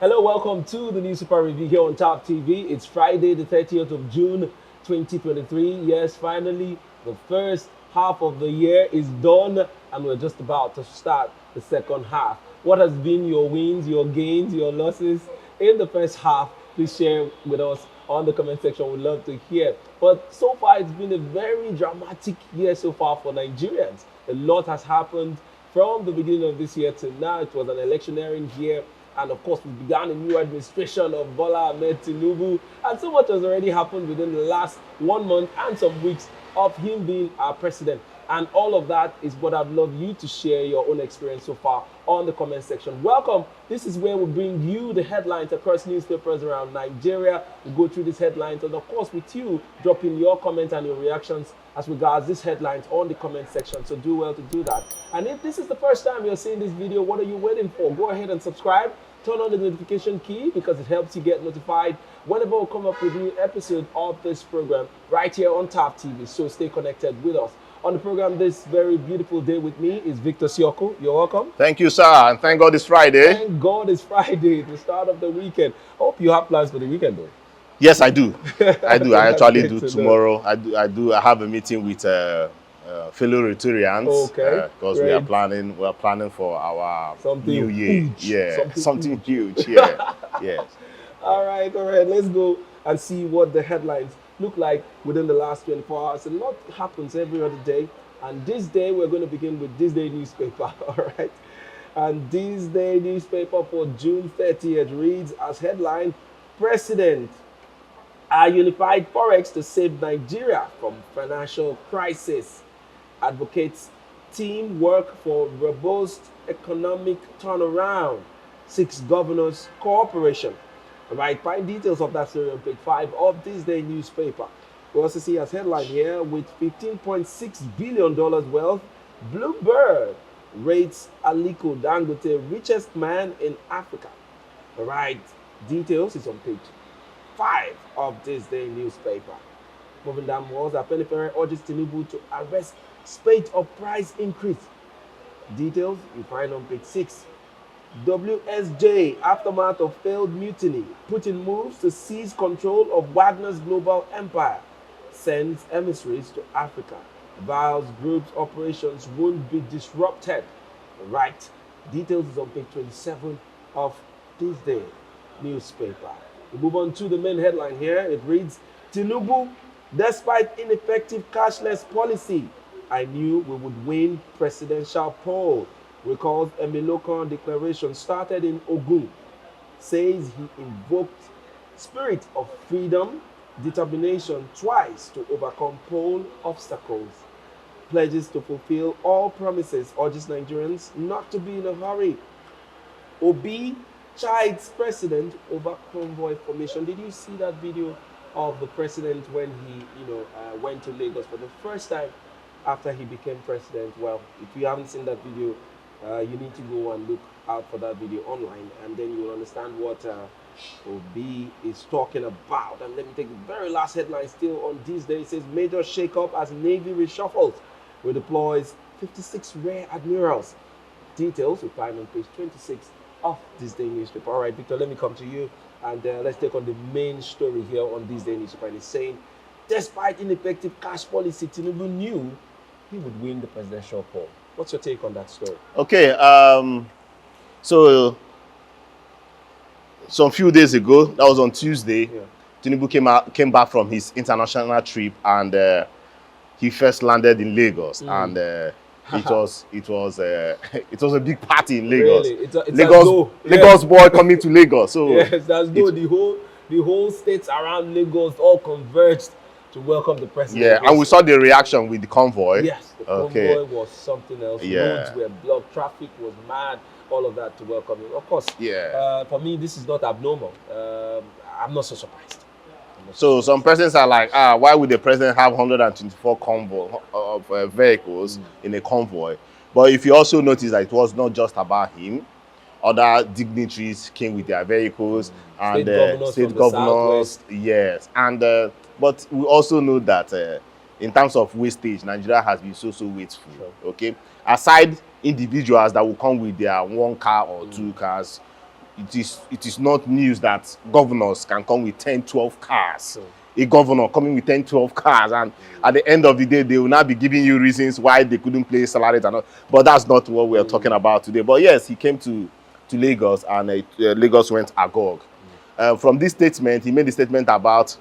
Hello, welcome to the New Super Review here on Top TV. It's Friday, the 30th of June, 2023. Yes, finally, the first half of the year is done, and we're just about to start the second half. What has been your wins, your gains, your losses in the first half? Please share with us on the comment section. We'd love to hear. But so far, it's been a very dramatic year so far for Nigerians. A lot has happened from the beginning of this year to now. It was an electioneering year. And of course, we began a new administration of Bola Ahmed Tinubu. And so much has already happened within the last 1 month and some weeks of him being our president. And all of that is what I'd love you to share your own experience so far on the comment section. Welcome. This is where we bring you the headlines across newspapers around Nigeria. We go through these headlines and of course with you dropping your comments and your reactions as regards these headlines on the comment section. So do well to do that. And if this is the first time you're seeing this video, what are you waiting for? Go ahead and subscribe. Turn on the notification key because it helps you get notified whenever we come up with a new episode of this program right here on Top TV. So stay connected with us. On the program this very beautiful day with me is Victor Sioko. You're welcome. Thank you, sir. And thank God it's Friday. Thank God it's Friday, the start of the weekend. Hope you have plans for the weekend though. Yes, I do. I do. I actually do tomorrow. I do. I have a meeting with fellow Rotarians. Okay. Because we are planning for our something new year. Huge. Yeah. Something huge. Yeah. Yes. All right. Let's go and see what the headlines look like within the last 24 hours. A lot happens every other day. And this day, we're going to begin with this day newspaper. All right. And this day newspaper for June 30th reads as headline, President, a unified forex to save Nigeria from financial crisis. Advocates teamwork for robust economic turnaround. 6 governors cooperation. All right, find details of that story on page 5 of this day newspaper. We also see as headline here with $15.6 billion wealth, Bloomberg rates Aliko Dangote richest man in Africa. All right, details is on page 5 of this day newspaper. Moving down was Afenifere urges Tinubu to arrest spate of price increase. Details you find on page 6. WSJ aftermath of failed mutiny. Putin moves to seize control of Wagner's global empire. Sends emissaries to Africa. Vows group's operations won't be disrupted. Right. Details is on page 27 of this day newspaper. We move on to the main headline here. It reads, Tinubu, despite ineffective cashless policy, I knew we would win presidential poll. Recalls a Milokan declaration started in Ogun. Says he invoked spirit of freedom, determination twice to overcome poll obstacles. Pledges to fulfill all promises, urges Nigerians not to be in a hurry. Obi chides president over convoy formation. Did you see that video of the president when he, went to Lagos for the first time after he became president? Well, if you haven't seen that video, you need to go and look out for that video online, and then you will understand what Obi is talking about. And let me take the very last headline still on this day. It says major shakeup as Navy reshuffles, redeploys 56 rare admirals. Details we find on page 26 of this day newspaper. All right, Victor, let me come to you and let's take on the main story here on this day newspaper. And it's saying, despite ineffective cash policy, Tinubu knew he would win the presidential poll. What's your take on that story? Okay. So some few days ago, that was on Tuesday, Tinubu came back from his international trip and he first landed in Lagos and it was a big party in Lagos. Really? It's Lagos boy coming to Lagos. So yes, as though the whole states around Lagos all converged to welcome the president. Yeah, and we saw the reaction with the convoy. Yes, the convoy was something else. Yeah. Roads were blocked, traffic was mad, all of that to welcome him. Of course, for me, this is not abnormal. I'm not so surprised. So some persons are like, why would the president have 124 convoy of vehicles in a convoy? But if you also notice that it was not just about him, other dignitaries came with their vehicles and state governors, yes. And but we also know that in terms of wastage, Nigeria has been so wasteful. Sure. Okay, aside individuals that will come with their 1 car or 2 cars, it is not news that governors can come with 10, 12 cars. Sure. A governor coming with 10, 12 cars, and at the end of the day, they will not be giving you reasons why they couldn't pay salaries and all. But that's not what we're talking about today. But yes, he came to Lagos, and Lagos went agog. From this statement, he made the statement about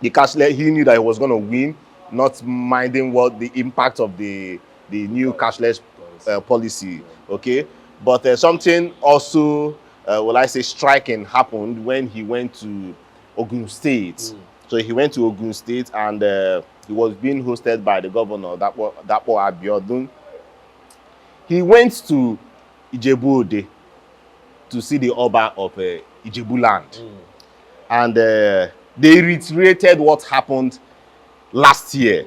the cashless. He knew that he was going to win, not minding what the impact of the new cashless policy. Okay, but something also, will I say, striking happened when he went to Ogun State. So he went to Ogun State, and he was being hosted by the governor, Dapo Abiodun. He went to Ijebu-Ode to see the Oba of Ijebu land. And they reiterated what happened last year.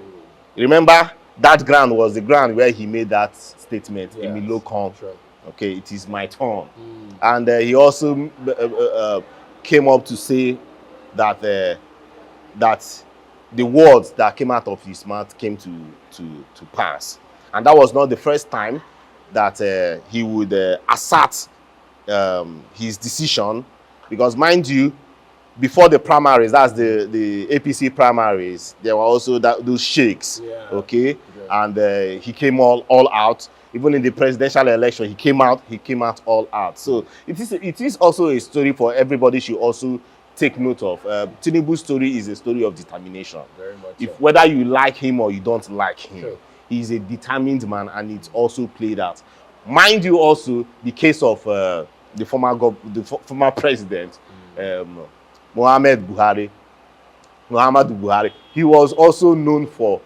Remember, that ground was the ground where he made that statement, yes. Emilokon. Sure. Okay, it is my turn. And he also came up to say that that the words that came out of his mouth came to pass. And that was not the first time that he would assert his decision, because mind you, before the primaries, that's the APC primaries, there were also those shakes, yeah. Okay, yeah. And he came all out. Even in the presidential election, he came out all out. So it is also a story for everybody should also take note of. Tinubu's story is a story of determination. Very much. If so. Whether you like him or you don't like him, sure. He's a determined man, and it's also played out. Mind you, also the case of the former president, Muhammadu Buhari. He was also known for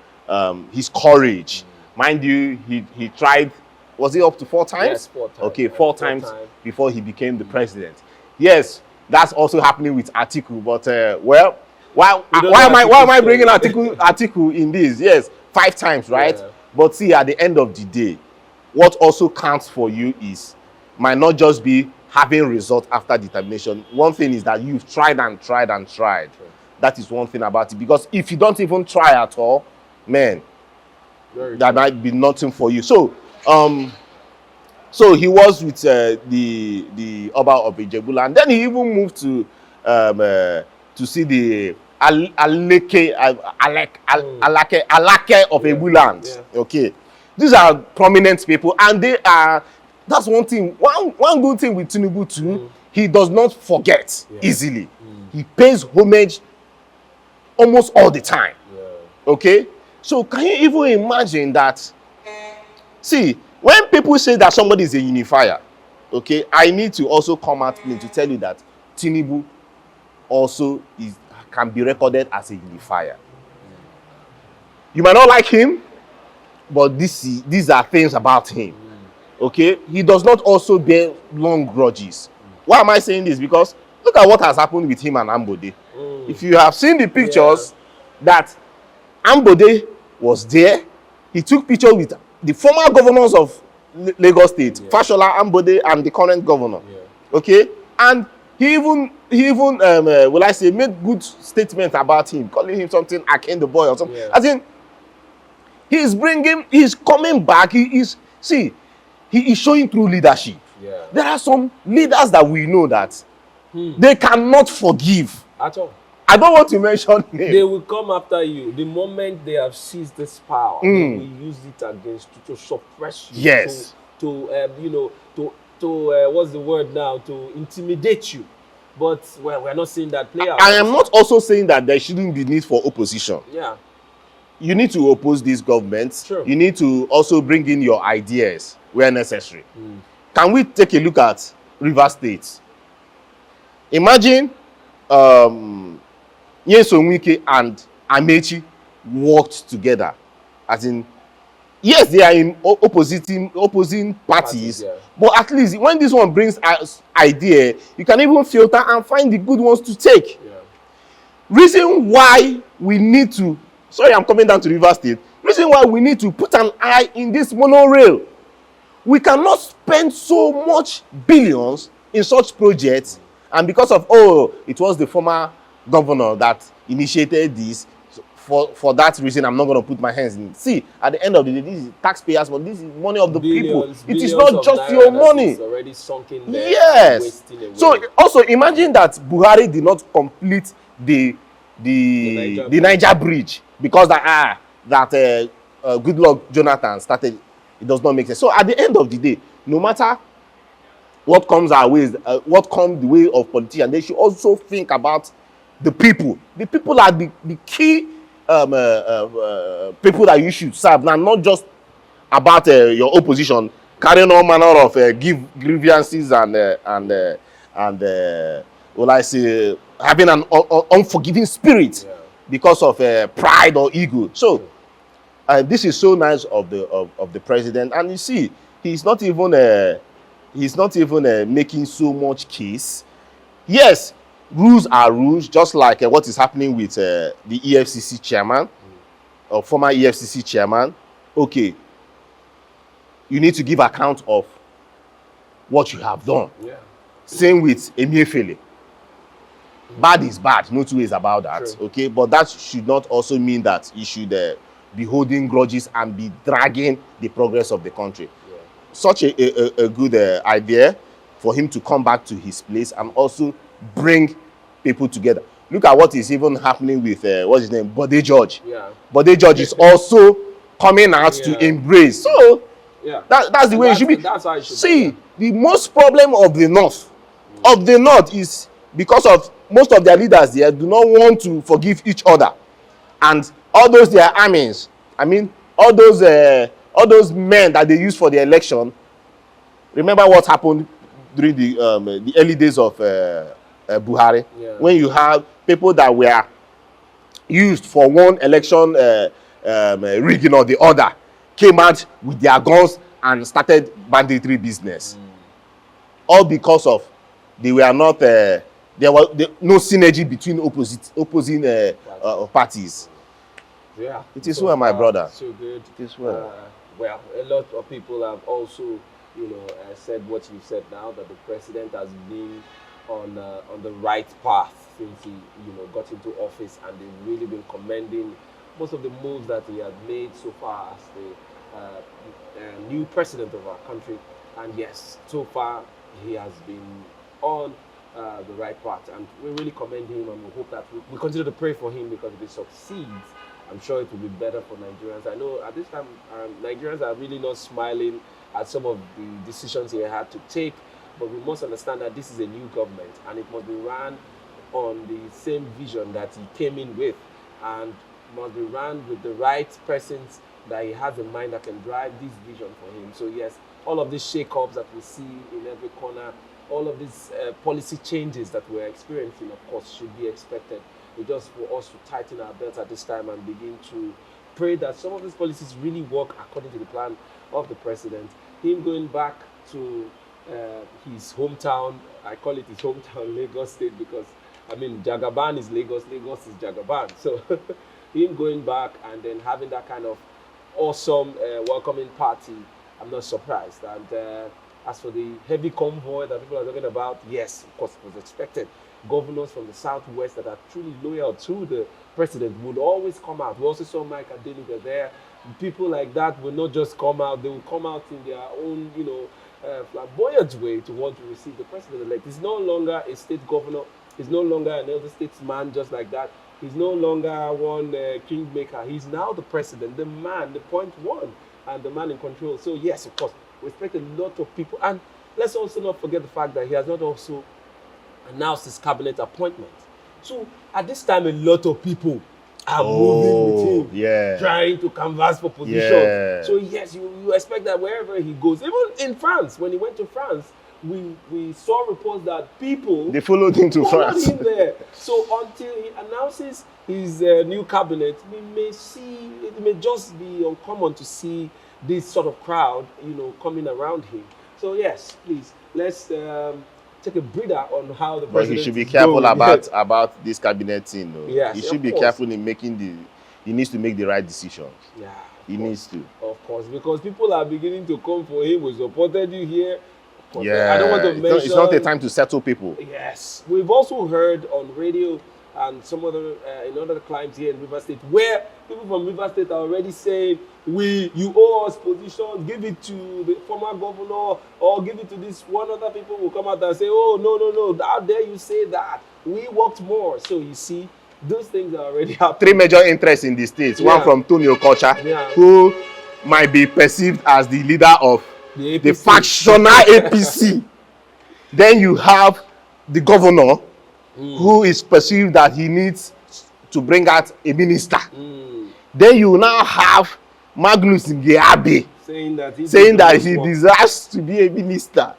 his courage. Mind you, he tried, was it up to 4 times? Yes, 4 times. Okay, 4 times before he became the president. Yes, that's also happening with Atiku, but well, why am I bringing Atiku in this? Yes, 5 times, right? Yeah. But see, at the end of the day, what also counts for you might not just be having result after determination. One thing is that you've tried and tried and tried. Sure. That is one thing about it. Because if you don't even try at all, man, that might be nothing for you. So, so he was with the Oba of Ijebu, and then he even moved to see the Alake of Ebuland. Yeah. Okay, these are prominent people, and they are. That's one thing. One good thing with Tinubu too, he does not forget easily. He pays homage almost all the time. Yeah. Okay, so can you even imagine that? See, when people say that somebody is a unifier, okay, I need to also come out clean to tell you that Tinubu also can be recorded as a unifier. You might not like him, but these are things about him. Okay, he does not also bear long grudges. Why am I saying this? Because look at what has happened with him and Ambode. If you have seen the pictures, that Ambode was there, he took pictures with the former governors of Lagos State, Fashola, Ambode, and the current governor. Okay, and he even will I say, made good statements about him, calling him something Akin the boy or something. I think he's coming back. He is showing true leadership. Yeah. There are some leaders that we know that they cannot forgive. At all. I don't want to mention names. They will come after you. The moment they have seized this power, they will use it against you to suppress you. Yes. To what's the word now? To intimidate you. But we're not saying that play out. I am not also saying that there shouldn't be need for opposition. Yeah. You need to oppose these governments. Sure. You need to also bring in your ideas where necessary. Can we take a look at Rivers State? Imagine Nyesom Wike and Amechi worked together. As in, yes, they are in opposing parties, but at least when this one brings us idea, you can even filter and find the good ones to take. Yeah. Reason why we need to, sorry, I'm coming down to Rivers State. Reason why we need to put an eye in this monorail. We cannot spend so much billions in such projects, and because of, it was the former governor that initiated this, so for that reason, I'm not going to put my hands in it. See, at the end of the day, this is taxpayers' money. This is money of the people. It is not just your money. It's already sunk in there. Yes. Wasting away. So also imagine that Buhari did not complete the Niger bridge because Goodluck Jonathan started. It does not make sense. So at the end of the day, no matter what comes our way, what comes the way of politicians, they should also think about the people. The people are the key people that you should serve. Now, not just about your opposition carrying all manner of grievances and will I say having an unforgiving spirit because of pride or ego. So this is so nice of the president, and you see he's not even making so much case. Yes, rules are rules, just like what is happening with the EFCC chairman or former EFCC chairman. Okay, you need to give account of what you have done. Yeah. Same with Emefiele. Bad is bad, no two ways about that. True. Okay, but that should not also mean that you should be holding grudges and be dragging the progress of the country. Yeah. Such a good idea for him to come back to his place and also bring people together. Look at what is even happening with what's his name, Bode George. Yeah. Bode George is also coming out to embrace. So that's the way it should be. That's how it should be. The most problem of the north is because of most of their leaders there do not want to forgive each other, and all those their armies. I mean, all those men that they use for the election. Remember what happened during the early days of Buhari, when you have people that were used for one election rigging or the other came out with their guns and started banditry business. All because of they were not there was no synergy between opposing parties. Yeah, it is well, my brother. So good. It is well. Well, a lot of people have also, said what you said now, that the president has been on the right path since he, got into office, and they've really been commending most of the moves that he has made so far as the new president of our country. And yes, so far he has been on the right path, and we really commend him, and we hope that we continue to pray for him, because if he succeeds, I'm sure it will be better for Nigerians. I know at this time Nigerians are really not smiling at some of the decisions he had to take, but we must understand that this is a new government, and it must be run on the same vision that he came in with, and must be run with the right persons that he has in mind that can drive this vision for him. So yes, all of these shake-ups that we see in every corner, all of these policy changes that we're experiencing, of course, should be expected. It's just for us to tighten our belts at this time and begin to pray that some of these policies really work according to the plan of the president. Him going back to his hometown, I call it his hometown, Lagos State, because, I mean, Jagaban is Lagos, Lagos is Jagaban. So him going back and then having that kind of awesome welcoming party, I'm not surprised. And as for the heavy convoy that people are talking about, yes, of course, it was expected. Governors from the southwest that are truly loyal to the president would always come out. We also saw Mike Adenuga there. People like that will not just come out, they will come out in their own, flamboyant way to want to receive the president-elect. He's no longer a state governor. He's no longer an elder statesman just like that. He's no longer one kingmaker. He's now the president, the man, the point one, and the man in control. So yes, of course, we expect a lot of people. And let's also not forget the fact that he has not also announced his cabinet appointment. So at this time, a lot of people are moving with him, trying to canvass for position. Yeah. So yes, you expect that wherever he goes, even in France, when he went to France, we saw reports that people they followed him to France. Him there. So until he announces his new cabinet, we may see it may just be uncommon to see this sort of crowd, coming around him. So yes, please let's take a breather on how the president. But he should be careful about this cabinet thing, though. Yes, he should be careful in making he needs to make the right decisions. Yeah, he needs to. Of course, because people are beginning to come for him. We supported you here. Yeah, I don't want to mention. It's not a time to settle people. Yes, we've also heard on radio and some other in other climes here in River State, where people from River State are already saying, you owe us positions, give it to the former governor, or give it to this one. Other people will come out and say, oh, no, how dare you say that? We worked more. So you see, those things are already happening. Three major interests in the states. Yeah. One from Tony Okocha, Yeah. who might be perceived as the leader of The the APC. factional APC. Then you have the governor, who is perceived that he needs to bring out a minister. Then you now have Magnus Ngiabe saying that he deserves to be a minister.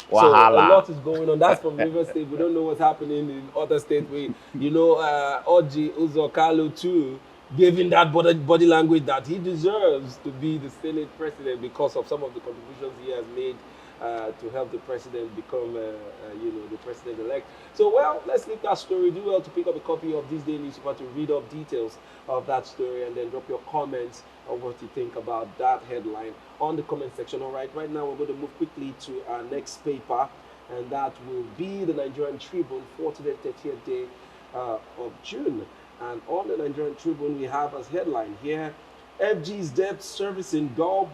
So a lot is going on. That's from River State. We don't know what's happening in other states. Oji Uzokalo too, giving that body language that he deserves to be the Senate president because of some of the contributions he has made to help the president become, the president-elect. So, well, let's leave that story. Do well to pick up a copy of This Day Newspaper to read up details of that story, and then drop your comments on what you think about that headline on the comment section. All right, right now we're going to move quickly to our next paper, and that will be the Nigerian Tribune for today, 30th day of June. And on the Nigerian Tribune, we have as headline here, FG's debt servicing gulp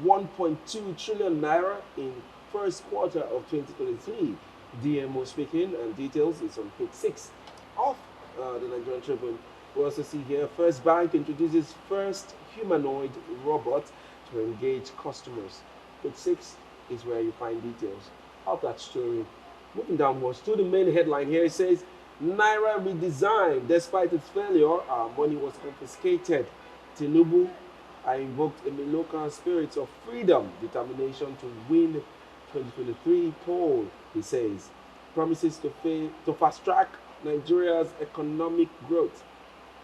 1.2 trillion naira in first quarter of 2023. DMO speaking, and details is on page 6 of the Nigerian Tribune. We also see here, First Bank introduces first humanoid robot to engage customers. Page 6 is where you find details of that story. Moving downwards to the main headline here, it says, Naira redesigned. Despite its failure, our money was confiscated. Tinubu, I invoked a local spirit of freedom, determination to win 2023 poll, he says. Promises to fast-track Nigeria's economic growth.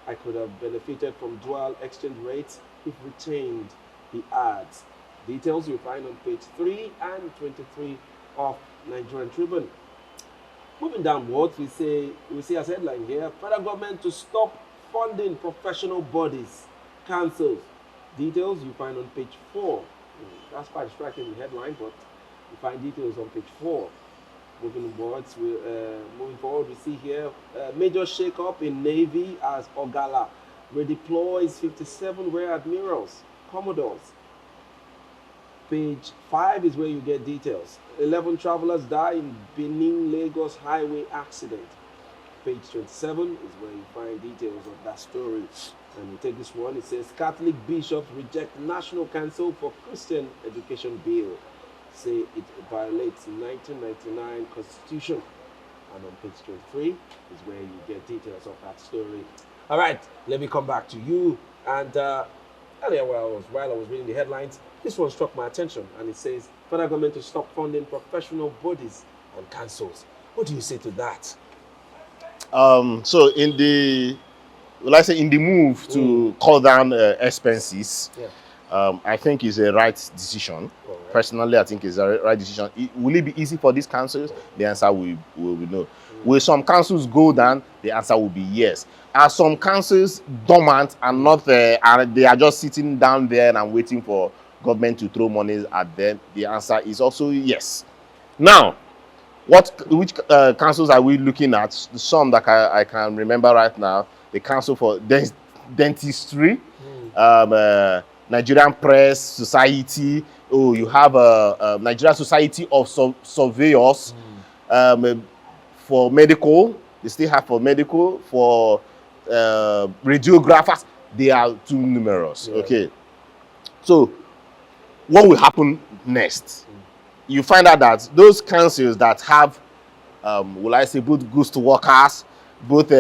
I could have benefited from dual exchange rates if retained, he adds. Details you'll find on page 3 and 23 of Nigerian Tribune. Moving downwards, we see as headline here, federal government to stop funding professional bodies, cancels. Details you find on page 4. That's quite a striking headline, but you find details on page 4. Moving forward, we see here major shake-up in Navy as Ogala redeploys 57 rear admirals, commodores. Page 5 is where you get details. 11 travelers die in Benin-Lagos highway accident. Page 27 is where you find details of that story. And we take this one. It says Catholic bishops reject national council for Christian education bill. Say it violates 1999 constitution. And on page 23 is where you get details of that story. All right, let me come back to you. And earlier while I was reading the headlines, this one struck my attention, and it says federal government to stop funding professional bodies and councils. What do you say to that? So in the move to cut down expenses, I think it's a right decision. Right. Personally, I think it's a right decision. Will it be easy for these councils? The answer will be no. Will some councils go down? The answer will be yes. Are some councils dormant and not and they are just sitting down there and waiting for government to throw money at them? The answer is also yes. Now, which councils are we looking at? Some that I can remember right now: the Council for Dentistry, Nigerian Press Society. Oh, you have Nigerian Society of Surveyors. For medical, they still have for medical. For radiographers, they are too numerous. Yeah. Okay, so what will happen next? You find out that those councils that have, will I say, both ghost workers, both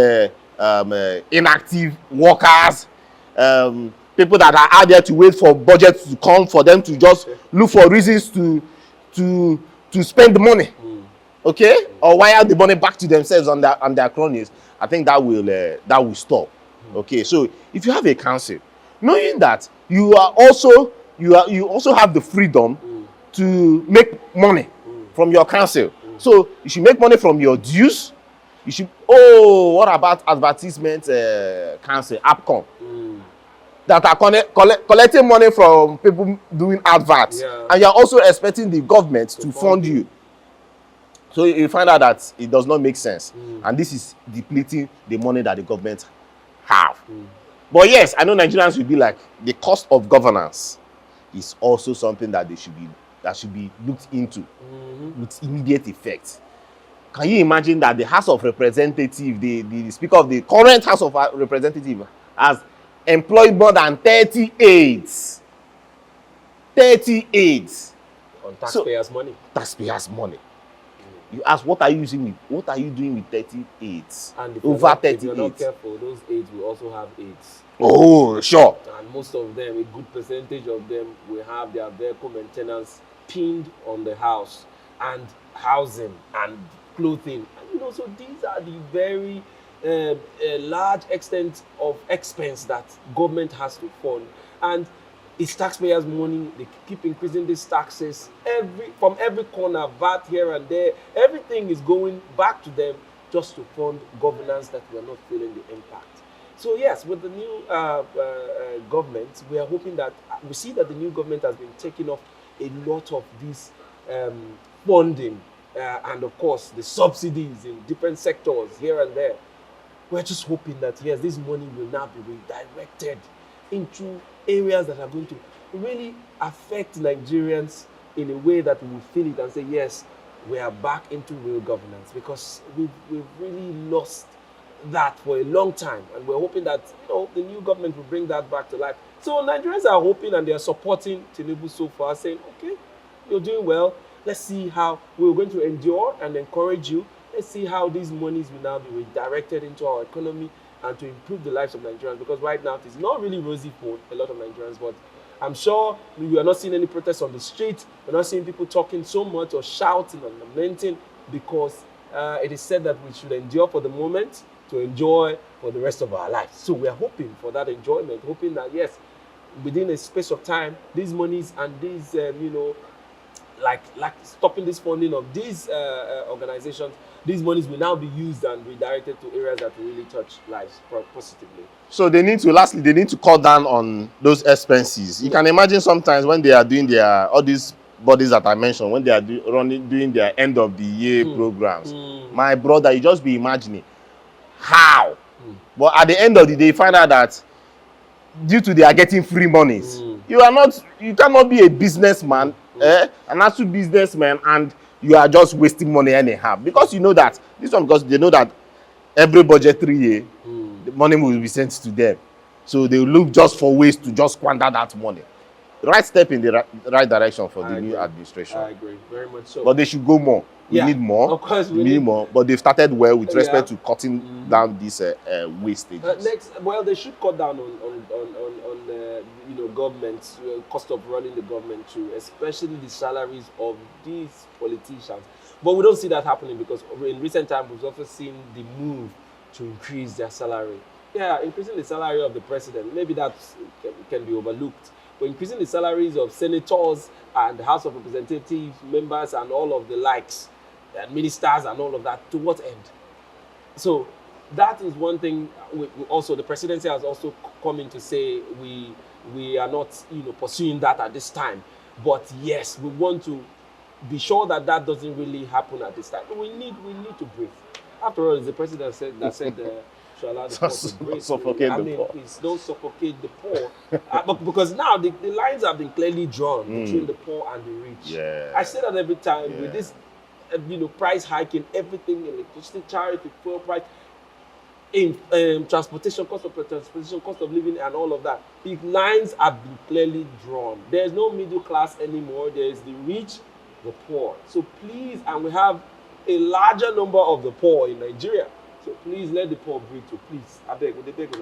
inactive workers, people that are out there to wait for budget to come for them to just look for reasons to spend the money, okay, or wire the money back to themselves on their cronies. I think that will stop. Okay, so if you have a council, knowing that you also have the freedom to make money from your council. So you should make money from your dues. You should, what about advertisement council, APCON, that are collecting money from people doing adverts, and you're also expecting the government to fund you. So you find out that it does not make sense. And this is depleting the money that the government have. But yes, I know Nigerians will be like, the cost of governance is also something that should be looked into with immediate effect. Can you imagine that the House of Representatives, the Speaker of the current House of Representatives, has employed more than 30 aides? 30 aides. On taxpayers' money. Taxpayers' money. You ask, what are you doing with 30 aides? And if you're not careful, those aides will also have aides. Oh, sure. And most of them, a good percentage of them, will have their vehicle maintenance pinned on the house, and housing and clothing. And, so these are the very large extent of expense that government has to fund. And it's taxpayers' money. They keep increasing these taxes from every corner, VAT here and there. Everything is going back to them just to fund governance that we are not feeling the impact. So yes, with the new government, we are hoping that we see that the new government has been taking off a lot of this funding and of course the subsidies in different sectors here and there. We're just hoping that yes, this money will now be redirected into areas that are going to really affect Nigerians in a way that we will feel it and say yes, we are back into real governance, because we've really lost that for a long time, and we're hoping that the new government will bring that back to life. So Nigerians are hoping and they are supporting Tinubu so far, saying, okay, you're doing well. Let's see how we're going to endure and encourage you. Let's see how these monies will now be redirected into our economy and to improve the lives of Nigerians, because right now it is not really rosy for a lot of Nigerians. But I'm sure we are not seeing any protests on the street. We're not seeing people talking so much or shouting and lamenting, because it is said that we should endure for the moment to enjoy for the rest of our lives. So we are hoping for that enjoyment, hoping that yes, within a space of time, these monies and these, like stopping this funding of these organizations, these monies will now be used and redirected to areas that will really touch lives positively. So they need to cut down on those expenses. You can imagine sometimes when they are doing all these bodies that I mentioned, when they are doing their end of the year programs. My brother, you just be imagining how. But at the end of the day, you find out that due to they are getting free monies, you cannot be a businessman, an actual businessman, and you are just wasting money anyhow. Because because they know that every budgetary year, the money will be sent to them. So they will look just for ways to just squander that money. The right step in the right direction for the new administration. I agree, very much so. But they should go more. We need more. Of course, we need more. But they've started well with respect to cutting down these wastages. They should cut down on government's cost of running the government too, especially the salaries of these politicians. But we don't see that happening, because in recent times we've also seen the move to increase their salary. Yeah, increasing the salary of the president, maybe that can be overlooked. But increasing the salaries of senators and the House of Representatives members and all of the likes, and ministers and all of that, to what end? So that is one thing. Also, the presidency has also come in to say we are not pursuing that at this time. But yes, we want to be sure that doesn't really happen at this time. We need to breathe. After all, it's the president that said shall allow the poor to breathe. Please don't suffocate the poor. Because now the lines have been clearly drawn between the poor and the rich. Yeah. I say that every time with this price hike in everything, electricity, charity, fuel price, in transportation, cost of living, and all of that. The lines have been clearly drawn. There's no middle class anymore. There is the rich, the poor. So please, and we have a larger number of the poor in Nigeria. So please let the poor breathe too. Please, I beg, with the beg.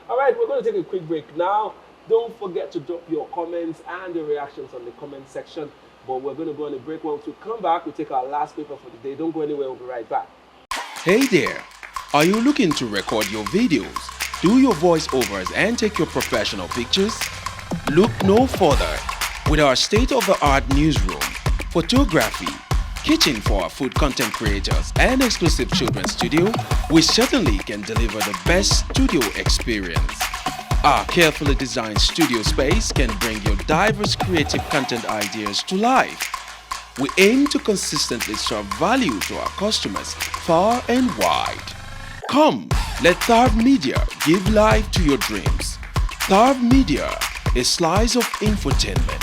All right, we're going to take a quick break now. Don't forget to drop your comments and your reactions on the comment section. But we're going to go on a break. Once we come back, we'll take our last paper for the day. Don't go anywhere. We'll be right back. Hey there. Are you looking to record your videos, do your voiceovers, and take your professional pictures? Look no further. With our state-of-the-art newsroom, photography, kitchen for our food content creators, and exclusive children's studio, we certainly can deliver the best studio experience. Our carefully designed studio space can bring your diverse creative content ideas to life. We aim to consistently serve value to our customers far and wide. Come, let Tharv Media give life to your dreams. Tharv Media, a slice of infotainment.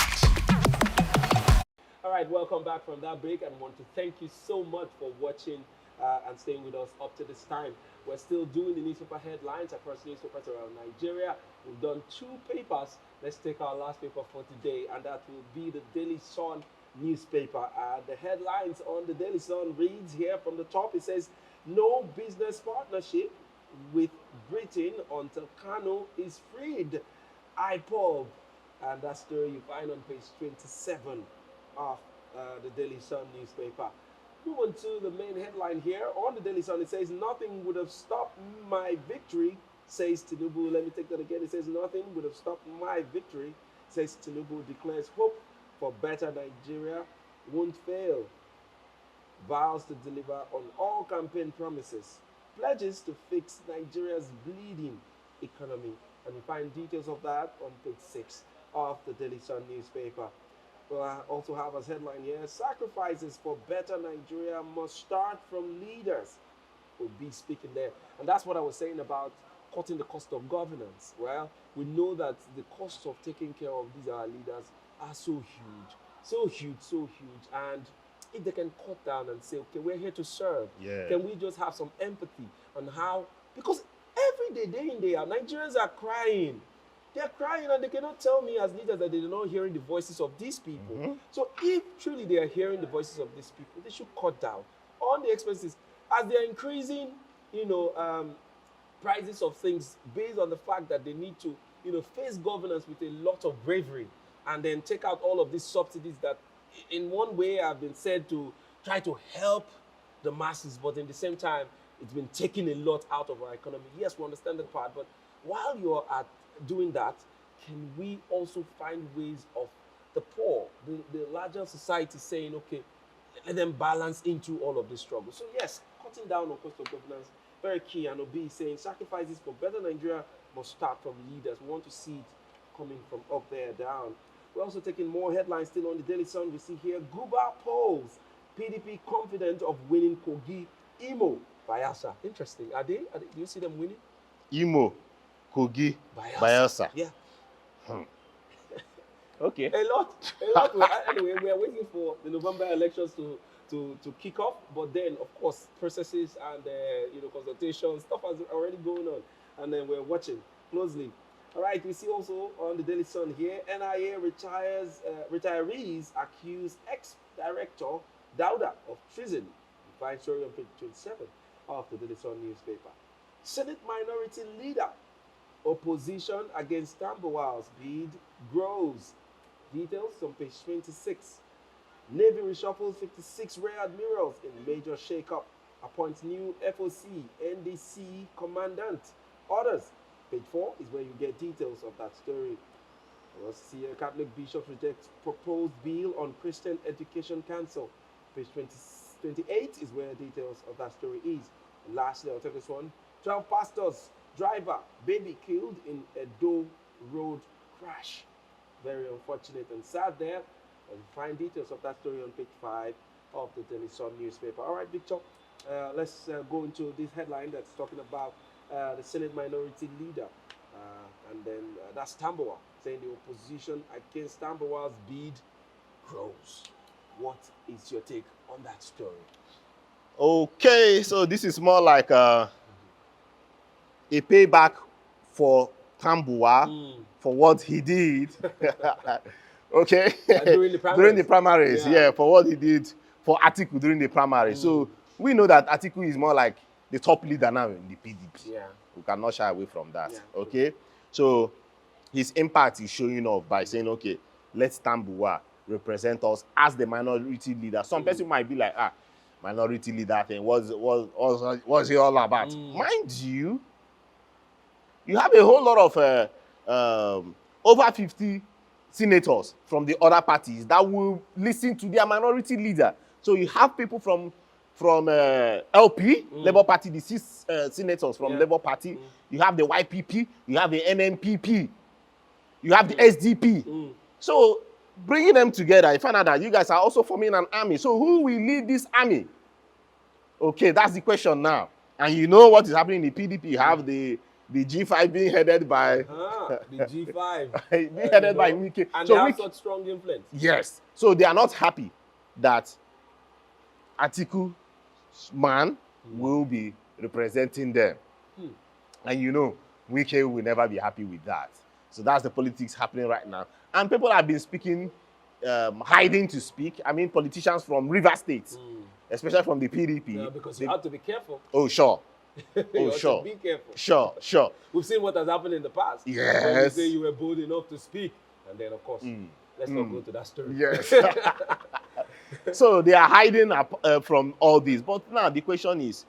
All right, welcome back from that break, and want to thank you so much for watching and staying with us up to this time. We're still doing the newspaper headlines across newspapers around Nigeria. We've done 2 papers. Let's take our last paper for today, and that will be the Daily Sun newspaper. The headlines on the Daily Sun reads here from the top. It says, "No business partnership with Britain until Kano is freed." IPOB, and that story you find on page 27 of the Daily Sun newspaper. Move on to the main headline here on the Daily Sun. It says, "Nothing would have stopped my victory," says Tinubu. Let me take that again. It says, "Nothing would have stopped my victory," says Tinubu. Declares hope for better Nigeria won't fail. Vows to deliver on all campaign promises. Pledges to fix Nigeria's bleeding economy. And we find details of that on page 6 of the Daily Sun newspaper. Well, I also have as headline here, "Sacrifices for better Nigeria must start from leaders." We'll be speaking there. And that's what I was saying about cutting the cost of governance. Well, we know that the costs of taking care of these our leaders are so huge. So huge, so huge. And if they can cut down and say, okay, we're here to serve. Yeah. Can we just have some empathy on how, because every day, day in, day out, Nigerians are crying. They're crying, and they cannot tell me as leaders that they're not hearing the voices of these people. So if truly they are hearing the voices of these people, they should cut down on the expenses. As they're increasing, prices of things based on the fact that they need to, face governance with a lot of bravery, and then take out all of these subsidies that in one way have been said to try to help the masses, but in the same time, it's been taking a lot out of our economy. Yes, we understand that part, but while you're at doing that, can we also find ways of the poor, the larger society saying, okay, let them balance into all of this struggle. So yes, cutting down on cost of governance, very key. And Obi is saying sacrifices for better Nigeria must start from leaders. We want to see it coming from up there down. We're also taking more headlines still on the Daily Sun. We see here, Guba polls, PDP confident of winning Kogi, Imo, Bayelsa. Interesting. Are they? Do you see them winning? Imo, Kogi, Bayelsa. Yeah. Okay. A lot. Anyway, we are waiting for the November elections to kick off. But then, of course, processes and consultations, stuff is already going on, and then we're watching closely. All right. We see also on the Daily Sun here, NIA retirees accuse ex-director Dauda of treason. You find story on page 27 of the Daily Sun newspaper. Senate minority leader. Opposition against Tambuwal's bid grows. Details on page 26. Navy reshuffles 56 rear admirals in major shakeup. Appoints new FOC, NDC commandant. Orders. Page 4 is where you get details of that story. We'll see Catholic bishops reject proposed bill on Christian Education Council. Page 28 is where details of that story is. And lastly, I'll take this one. 12 pastors, driver, baby killed in Edo road crash. Very unfortunate and sad there. And find details of that story on page 5 of the Daily Sun newspaper. All right, Victor, let's go into this headline that's talking about the Senate minority leader. And then that's Tambuwal, saying the opposition against Tambuwal's bid grows. What is your take on that story? Okay, so this is more like a payback for Tambuwal for what he did. Okay, during the primaries, yeah, for what he did for Atiku during the primaries. So we know that Atiku is more like the top leader now in the PDP. Yeah, we cannot shy away from that. Yeah. Okay, so his impact is showing off by saying, okay, let Tambuwal represent us as the minority leader. Some person might be like, minority leader thing, what's he all about? Mind you, you have a whole lot of over 50 senators from the other parties that will listen to their minority leader. So you have people from LP, Labour Party, the 6 senators from Labour Party. You have the YPP, you have the NNPP, you have the SDP. So bringing them together, you find out that you guys are also forming an army. So who will lead this army? Okay, that's the question now. And you know what is happening in the PDP. You have the G5 being headed by The G5 being headed by Wike. and So they have Wike, such strong influence. yes. So they are not happy that Atiku's man will be representing them. And you know, Wike will never be happy with that. So that's the politics happening right now. And people have been speaking, hiding to speak. I mean, politicians from River State, especially from the PDP. Yeah, because you have to be careful. Oh, sure. You Oh, have to sure. be careful. Sure. We've seen what has happened in the past. Yes. When you say you were bold enough to speak, and then of course, let's not go to that story. Yes. So they are hiding from all this. But now the question is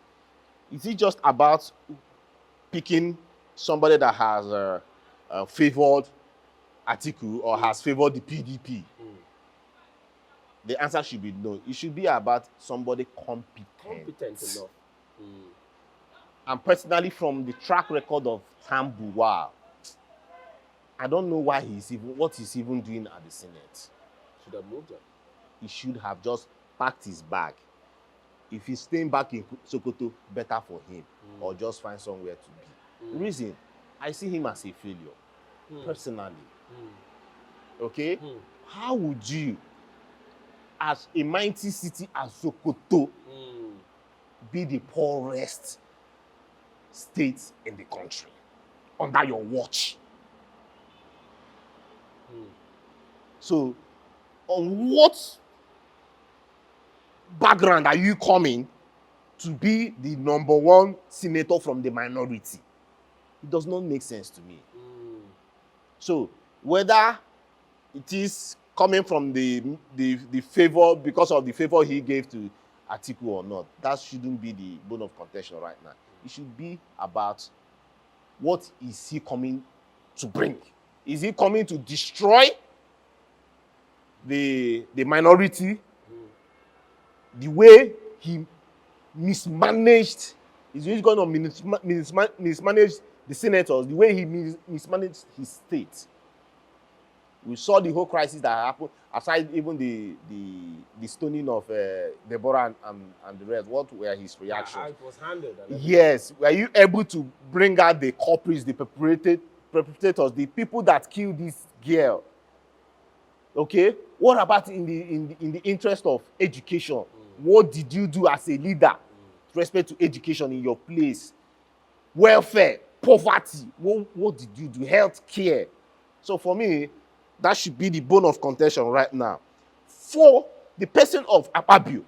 it just about picking somebody that has favored Atiku or has favored the PDP? The answer should be no. It should be about somebody competent enough. And personally, from the track record of Tambuwal, I don't know why what he's even doing at the Senate. Should have moved on. He should have just packed his bag. If he's staying back in Sokoto, better for him, or just find somewhere to be. The reason, I see him as a failure, personally. Okay? How would you, as a mighty city as Sokoto, be the poorest state in the country under your watch? So, on what background are you coming to be the #1 senator from the minority? It does not make sense to me. So, whether it is coming from the favor, because of the favor he gave to Atiku or not, that shouldn't be the bone of contention right now. It should be about what is he coming to bring. Is he coming to destroy the minority? The way he mismanaged, is he going to mismanage the senators? The way he mismanaged his state? We saw the whole crisis that happened, aside even the stoning of Deborah and the rest. What were his reactions? How it was handled. Yes. Were you able to bring out the culprits, the perpetrators, the people that killed this girl? Okay? What about in the interest of education? What did you do as a leader with respect to education in your place? Welfare, poverty, what did you do? Health care. So for me, that should be the bone of contention right now. For the person of Akpabio,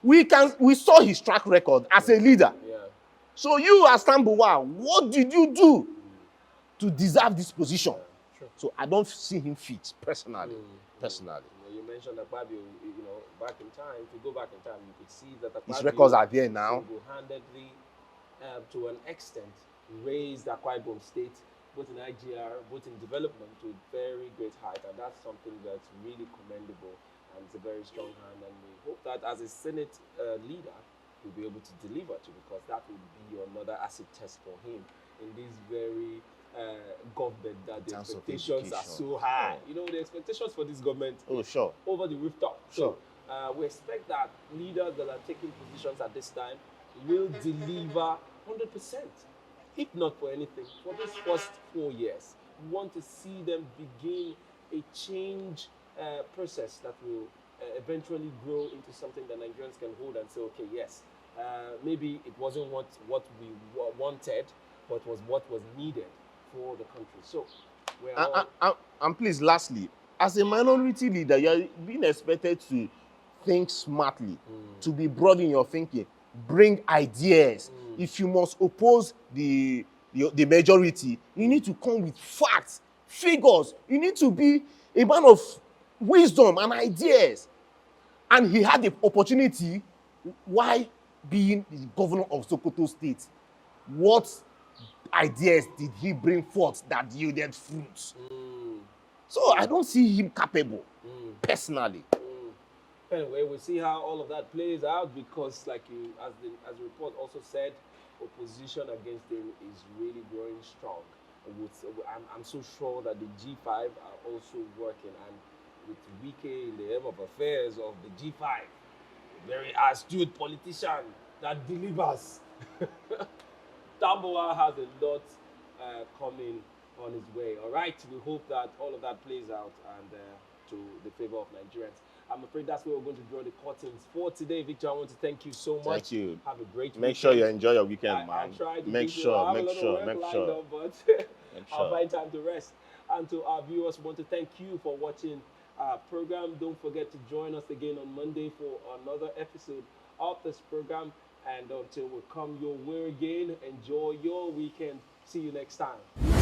we saw his track record as a leader. Yeah. So you as Tambuwal, what did you do to deserve this position? Sure. So I don't see him fit personally. You mentioned Akpabio, back in time. If you go back in time, you could see that Akpabio, His records are there now. Single-handedly, to an extent, raised Akwa Ibom State, both in IGR, both in development, to a very great height, and that's something that's really commendable, and it's a very strong hand, and we hope that as a Senate leader, we'll be able to deliver to, because that will be another acid test for him in this very government that the expectations are so high. The expectations for this government over the rooftop. Sure. So we expect that leaders that are taking positions at this time will deliver 100%. If not for anything, for this first 4 years, we want to see them begin a change process that will eventually grow into something that Nigerians can hold and say, okay, yes, maybe it wasn't what we wanted, but was what was needed for the country. So, and please, lastly, as a minority leader, you're being expected to think smartly, to be broad in your thinking, bring ideas. If you must oppose the majority, you need to come with facts, figures. You need to be a man of wisdom and ideas. And he had the opportunity while being the governor of Sokoto State. What ideas did he bring forth that yielded fruits? So I don't see him capable, personally. Anyway, we'll see how all of that plays out, because as the report also said, opposition against him is really growing strong. I'm so sure that the G5 are also working, and with Wike in the helm of affairs of the G5, very astute politician that delivers. Tambuwal has a lot coming on his way. All right, we hope that all of that plays out and to the favor of Nigerians. I'm afraid that's where we're going to draw the curtains for today. Victor, I want to thank you so much. Thank you. Have a great Make weekend. sure you enjoy your weekend, I man. tried to Make do so. sure, I have make a lot sure, of work make lined sure. up, but Make I'll sure. find time to rest. And to our viewers, we want to thank you for watching our program. Don't forget to join us again on Monday for another episode of this program. And until we come your way again, enjoy your weekend. See you next time.